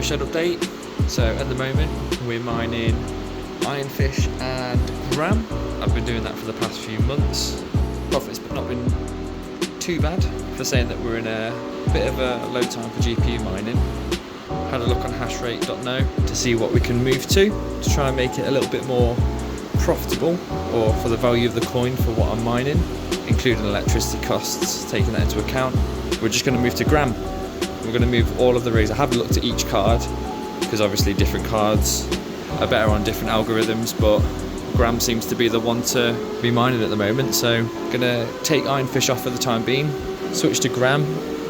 shed update. So at the moment we're mining Ironfish and Gram. I've been doing that for the past few months. Profits but not been too bad, for saying that we're in a bit of a low time for GPU mining. Had a look on hashrate.no to see what we can move to try and make it a little bit more profitable, or for the value of the coin for what I'm mining, including electricity costs, taking that into account. We're just going to move to Gram. We're going to move all of the rigs. I haven't looked at each card because obviously different cards are better on different algorithms, but Gram seems to be the one to be mining at the moment. So going to take Ironfish off for the time being, switch to Gram,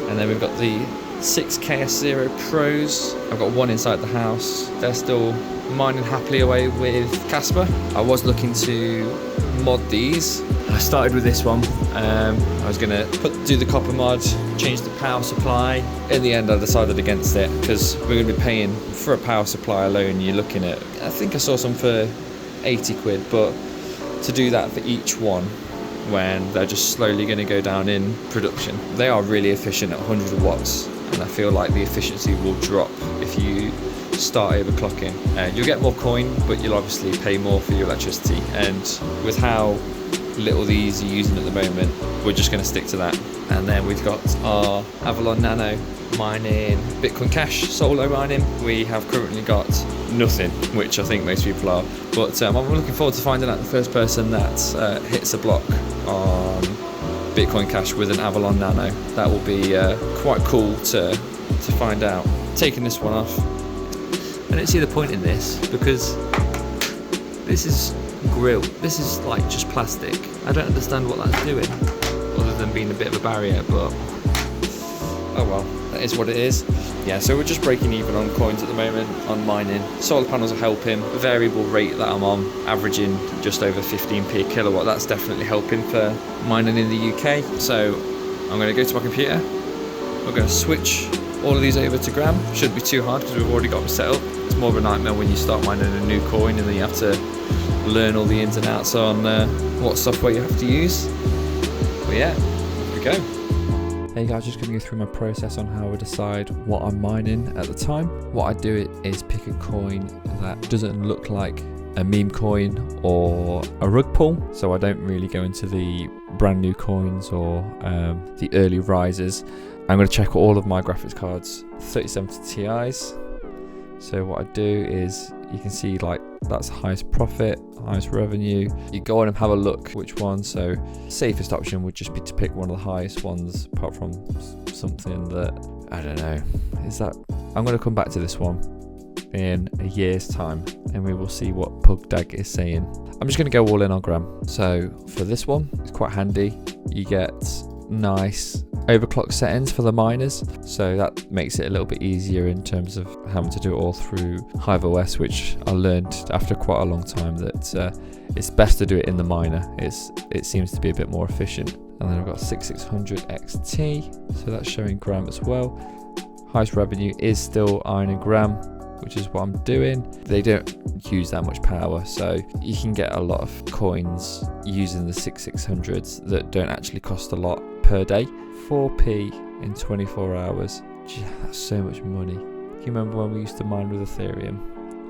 and then we've got the 6 KS0 Pros. I've got one inside the house. They're still mining happily away with Casper. I was looking to mod these. I started with this one. I was going to do the copper mod, change the power supply. In the end I decided against it because we're going to be paying for a power supply alone. You're looking at, I think I saw some for 80 quid, but to do that for each one when they're just slowly going to go down in production. They are really efficient at 100 watts, and I feel like the efficiency will drop if you start overclocking. You'll get more coin, but you'll obviously pay more for your electricity, and with how little these are using at the moment, we're just going to stick to that. And then we've got our Avalon Nano mining Bitcoin Cash solo mining. We have currently got nothing, which I think most people are, but I'm looking forward to finding out the first person that hits a block on Bitcoin Cash with an Avalon Nano. That will be quite cool to find out. Taking this one off, I don't see the point in this because this is grill. This is like just plastic. I don't understand what that's doing other than being a bit of a barrier, but oh well, that is what it is. Yeah, so we're just breaking even on coins at the moment on mining. Solar panels are helping. The variable rate that I'm on, averaging just over 15p a kilowatt, that's definitely helping for mining in the UK. So I'm going to go to my computer. We're going to switch all of these over to Gram. Shouldn't be too hard because we've already got them set up. It's more of a nightmare when you start mining a new coin and then you have to learn all the ins and outs on what software you have to use. But yeah, here we go. Hey guys, just going to go through my process on how I decide what I'm mining at the time. What I do is pick a coin that doesn't look like a meme coin or a rug pull, so I don't really go into the brand new coins or the early risers. I'm going to check all of my graphics cards 3070 Ti's. So what I do is, you can see like that's highest profit, highest revenue. You go on and have a look which one. So safest option would just be to pick one of the highest ones, apart from something that, I don't know, is that, I'm going to come back to this one in a year's time and we will see what PugDag is saying. I'm just going to go all in on Gram. So for this one, it's quite handy. You get nice overclock settings for the miners, so that makes it a little bit easier in terms of having to do it all through HiveOS, which I learned after quite a long time that it's best to do it in the miner. It seems to be a bit more efficient. And then I've got 6600 XT, so that's showing Gram as well. Highest revenue is still Iron and Gram, which is what I'm doing. They don't use that much power, so you can get a lot of coins using the 6600s that don't actually cost a lot per day. 4p in 24 hours. Gee, that's so much money. Can you remember when we used to mine with Ethereum?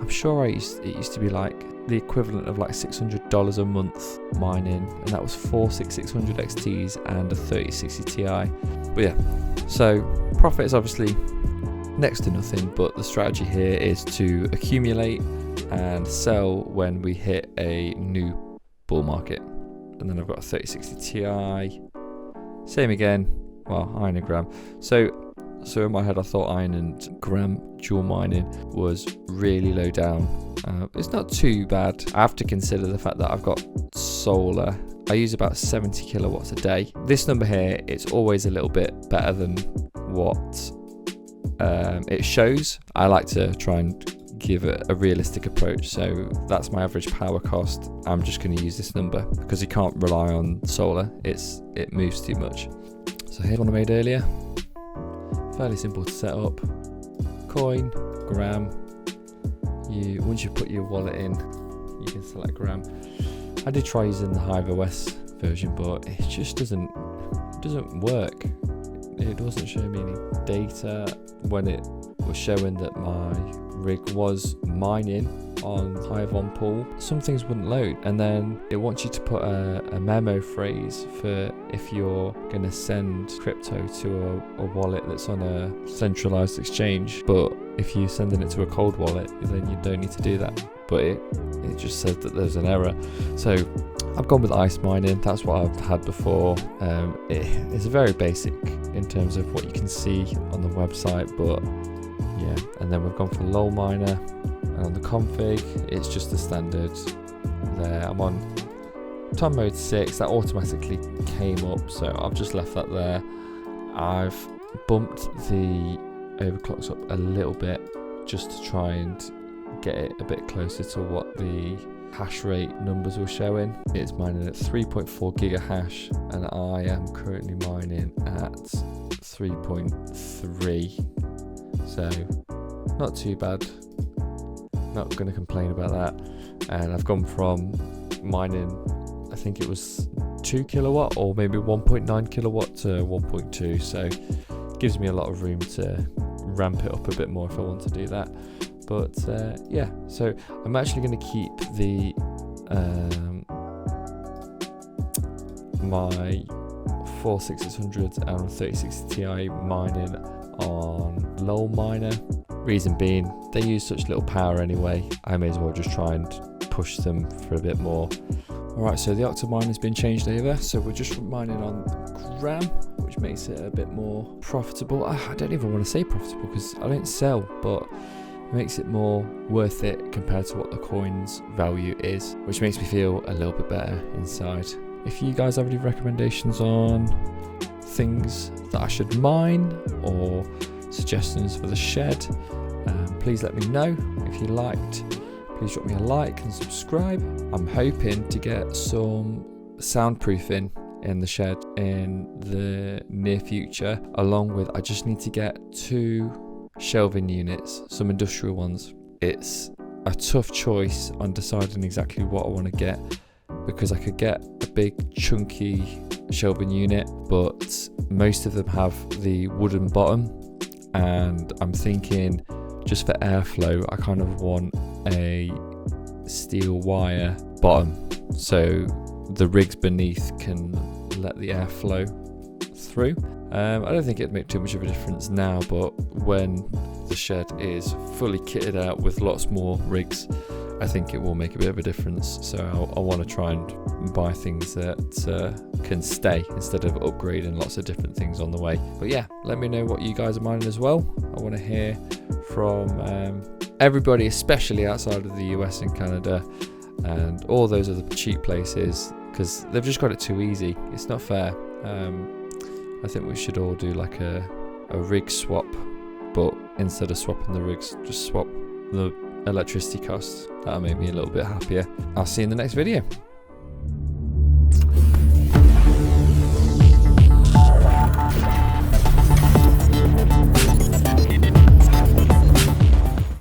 I'm sure it used to be like the equivalent of like $600 a month mining, and that was 4 6600 XTs and a 3060 Ti. But yeah, so profit is obviously next to nothing, but the strategy here is to accumulate and sell when we hit a new bull market. And then I've got a 3060 Ti, same again, well, Iron and Gram. So in my head I thought Iron and Gram dual mining was really low down. It's not too bad. I have to consider the fact that I've got solar. I use about 70 kilowatts a day. This number here, it's always a little bit better than what it shows. I like to try and give it a realistic approach, so that's my average power cost. I'm just going to use this number because you can't rely on solar, it moves too much. So here's one I made earlier, fairly simple to set up. Coin, Gram. Once you put your wallet in, you can select Gram. I did try using the HiveOS version, but it just doesn't work. It wasn't showing me any data when it was showing that my rig was mining on Hive on Pool. Some things wouldn't load, and then it wants you to put a memo phrase for if you're going to send crypto to a wallet that's on a centralized exchange, but if you're sending it to a cold wallet, then you don't need to do that. But it just said that there's an error. So I've gone with ice mining. That's what I've had before. It's very basic in terms of what you can see on the website, but yeah. And then we've gone for lol miner, and on the config it's just the standard there. I'm on TON mode 6. That automatically came up, so I've just left that there. I've bumped the overclocks up a little bit just to try and get it a bit closer to what the hash rate numbers were showing. It's mining at 3.4 gigahash, and I am currently mining at 3.3, so not too bad, not going to complain about that. And I've gone from mining, I think it was 2 kilowatt or maybe 1.9 kilowatt to 1.2, so gives me a lot of room to ramp it up a bit more if I want to do that. But yeah, so I'm actually going to keep the my 46600 and 3060 Ti mining on lol miner. Reason being, they use such little power anyway, I may as well just try and push them for a bit more. Alright, so the Octomine has been changed over, so we're just mining on Gram, which makes it a bit more profitable. I don't even want to say profitable because I don't sell, but it makes it more worth it compared to what the coin's value is, which makes me feel a little bit better inside. If you guys have any recommendations on things that I should mine or suggestions for the shed, please let me know. If you liked, please drop me a like and subscribe. I'm hoping to get some soundproofing in the shed in the near future, along with I just need to get 2 shelving units, some industrial ones. It's a tough choice on deciding exactly what I want to get, because I could get a big chunky shelving unit, but most of them have the wooden bottom, and I'm thinking just for airflow I kind of want a steel wire bottom so the rigs beneath can let the air flow through. I don't think it'd make too much of a difference now, but when the shed is fully kitted out with lots more rigs, I think it will make a bit of a difference. So I want to try and buy things that can stay instead of upgrading lots of different things on the way. But yeah, let me know what you guys are mining as well. I want to hear from everybody, especially outside of the US and Canada and all those other cheap places, because they've just got it too easy. It's not fair. I think we should all do like a rig swap, but instead of swapping the rigs, just swap the electricity costs. That'll make me a little bit happier. I'll see you in the next video.